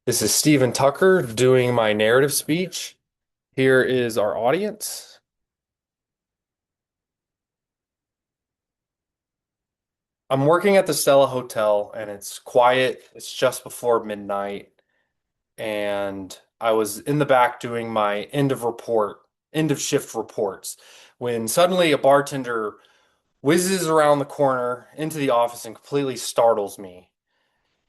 This is Stephen Tucker doing my narrative speech. Here is our audience. I'm working at the Stella Hotel and it's quiet. It's just before midnight. And I was in the back doing my end of shift reports when suddenly a bartender whizzes around the corner into the office and completely startles me.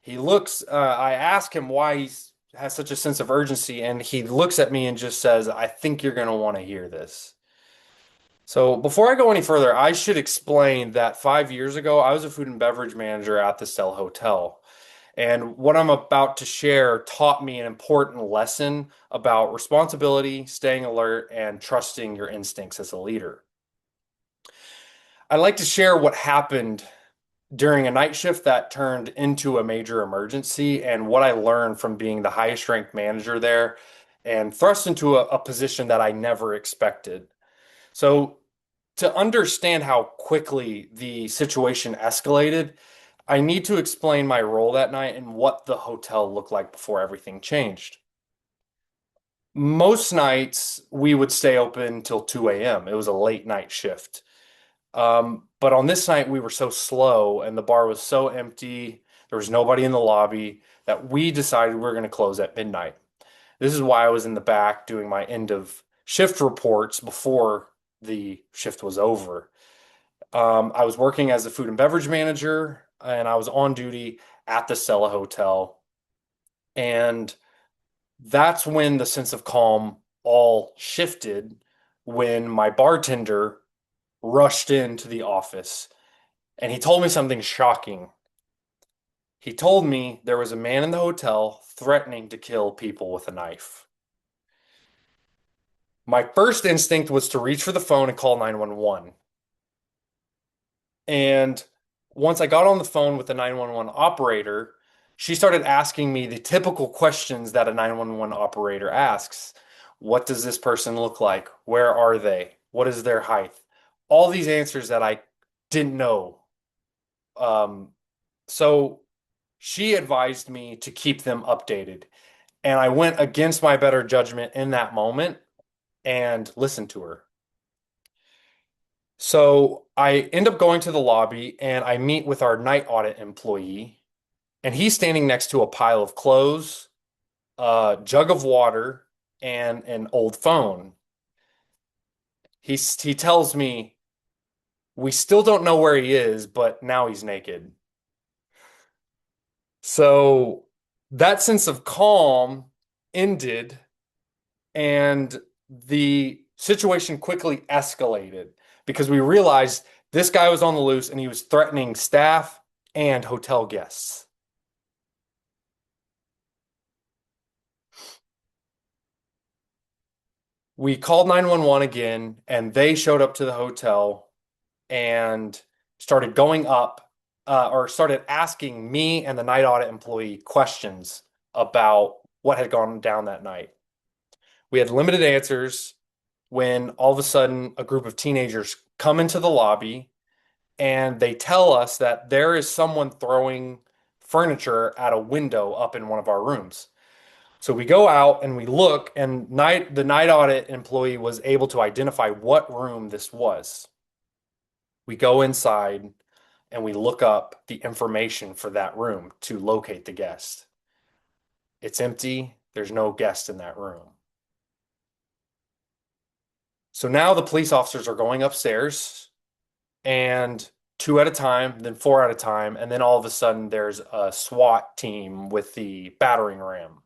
I ask him why he has such a sense of urgency, and he looks at me and just says, I think you're going to want to hear this. So before I go any further, I should explain that 5 years ago, I was a food and beverage manager at the Stella Hotel. And what I'm about to share taught me an important lesson about responsibility, staying alert, and trusting your instincts as a leader. I'd like to share what happened during a night shift that turned into a major emergency and what I learned from being the highest ranked manager there and thrust into a position that I never expected. So, to understand how quickly the situation escalated, I need to explain my role that night and what the hotel looked like before everything changed. Most nights we would stay open till 2 a.m. It was a late night shift. But on this night, we were so slow and the bar was so empty, there was nobody in the lobby that we decided we were going to close at midnight. This is why I was in the back doing my end of shift reports before the shift was over. I was working as a food and beverage manager and I was on duty at the Stella Hotel. And that's when the sense of calm all shifted when my bartender rushed into the office and he told me something shocking. He told me there was a man in the hotel threatening to kill people with a knife. My first instinct was to reach for the phone and call 911. And once I got on the phone with the 911 operator, she started asking me the typical questions that a 911 operator asks. What does this person look like? Where are they? What is their height? All these answers that I didn't know. Um, so she advised me to keep them updated. And I went against my better judgment in that moment and listened to her. So I end up going to the lobby and I meet with our night audit employee, and he's standing next to a pile of clothes, a jug of water, and an old phone. He tells me we still don't know where he is, but now he's naked. So that sense of calm ended, and the situation quickly escalated because we realized this guy was on the loose and he was threatening staff and hotel guests. We called 911 again, and they showed up to the hotel and started going up or started asking me and the night audit employee questions about what had gone down that night. We had limited answers when all of a sudden a group of teenagers come into the lobby and they tell us that there is someone throwing furniture at a window up in one of our rooms. So we go out and we look, and the night audit employee was able to identify what room this was. We go inside and we look up the information for that room to locate the guest. It's empty. There's no guest in that room. So now the police officers are going upstairs and two at a time, then four at a time, and then all of a sudden there's a SWAT team with the battering ram.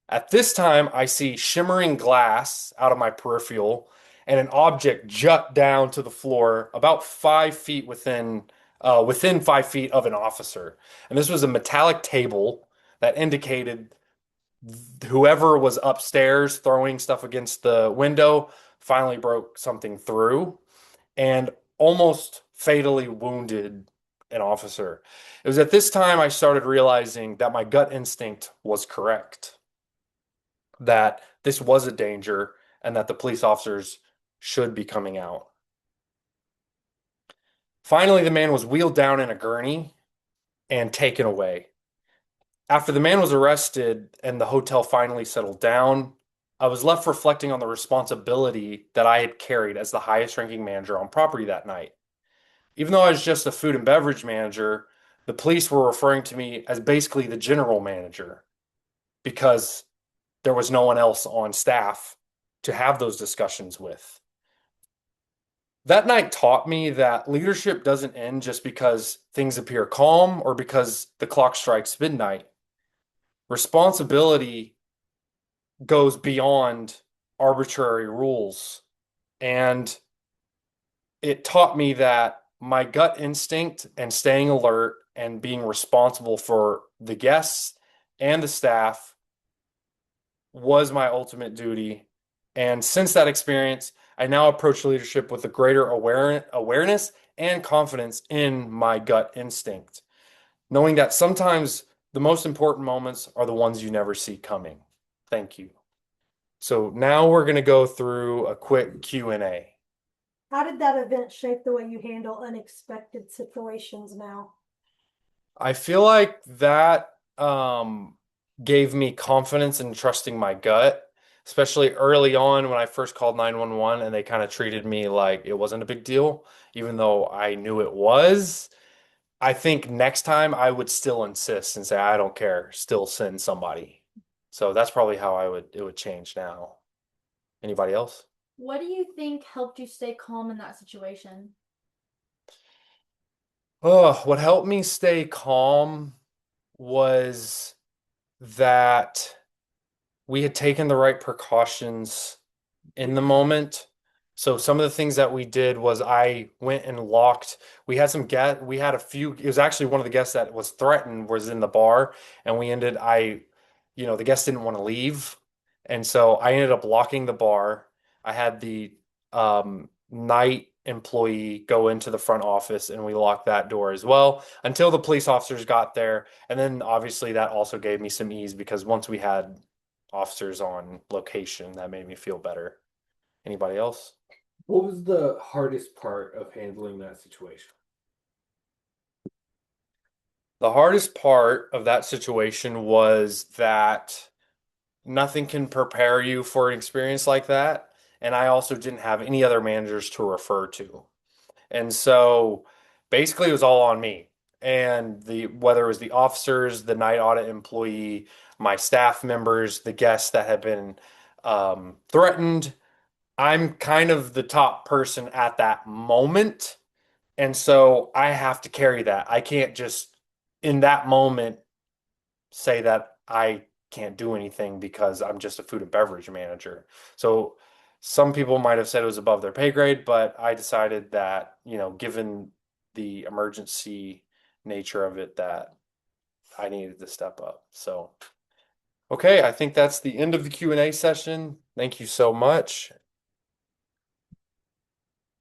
At this time, I see shimmering glass out of my peripheral and an object jut down to the floor about 5 feet within 5 feet of an officer. And this was a metallic table that indicated whoever was upstairs throwing stuff against the window finally broke something through and almost fatally wounded an officer. It was at this time I started realizing that my gut instinct was correct, that this was a danger and that the police officers should be coming out. Finally, the man was wheeled down in a gurney and taken away. After the man was arrested and the hotel finally settled down, I was left reflecting on the responsibility that I had carried as the highest ranking manager on property that night. Even though I was just a food and beverage manager, the police were referring to me as basically the general manager because there was no one else on staff to have those discussions with. That night taught me that leadership doesn't end just because things appear calm or because the clock strikes midnight. Responsibility goes beyond arbitrary rules. And it taught me that my gut instinct and staying alert and being responsible for the guests and the staff was my ultimate duty. And since that experience, I now approach leadership with a greater awareness and confidence in my gut instinct, knowing that sometimes the most important moments are the ones you never see coming. Thank you. So now we're going to go through a quick Q&A. How did that event shape the way you handle unexpected situations now? I feel like that gave me confidence in trusting my gut, especially early on when I first called 911 and they kind of treated me like it wasn't a big deal, even though I knew it was. I think next time I would still insist and say, I don't care, still send somebody. So that's probably how it would change now. Anybody else? What do you think helped you stay calm in that situation? Oh, what helped me stay calm was that we had taken the right precautions in the moment. So some of the things that we did was I went and locked. We had a few. It was actually one of the guests that was threatened was in the bar, and the guest didn't want to leave, and so I ended up locking the bar. I had the night employee go into the front office, and we locked that door as well until the police officers got there, and then obviously that also gave me some ease because once we had officers on location, that made me feel better. Anybody else? What was the hardest part of handling that situation? The hardest part of that situation was that nothing can prepare you for an experience like that. And I also didn't have any other managers to refer to. And so basically it was all on me. And the whether it was the officers, the night audit employee, my staff members, the guests that had been threatened, I'm kind of the top person at that moment. And so I have to carry that. I can't just in that moment say that I can't do anything because I'm just a food and beverage manager. So some people might have said it was above their pay grade, but I decided that, given the emergency nature of it, that I needed to step up. So, okay, I think that's the end of the Q&A session. Thank you so much.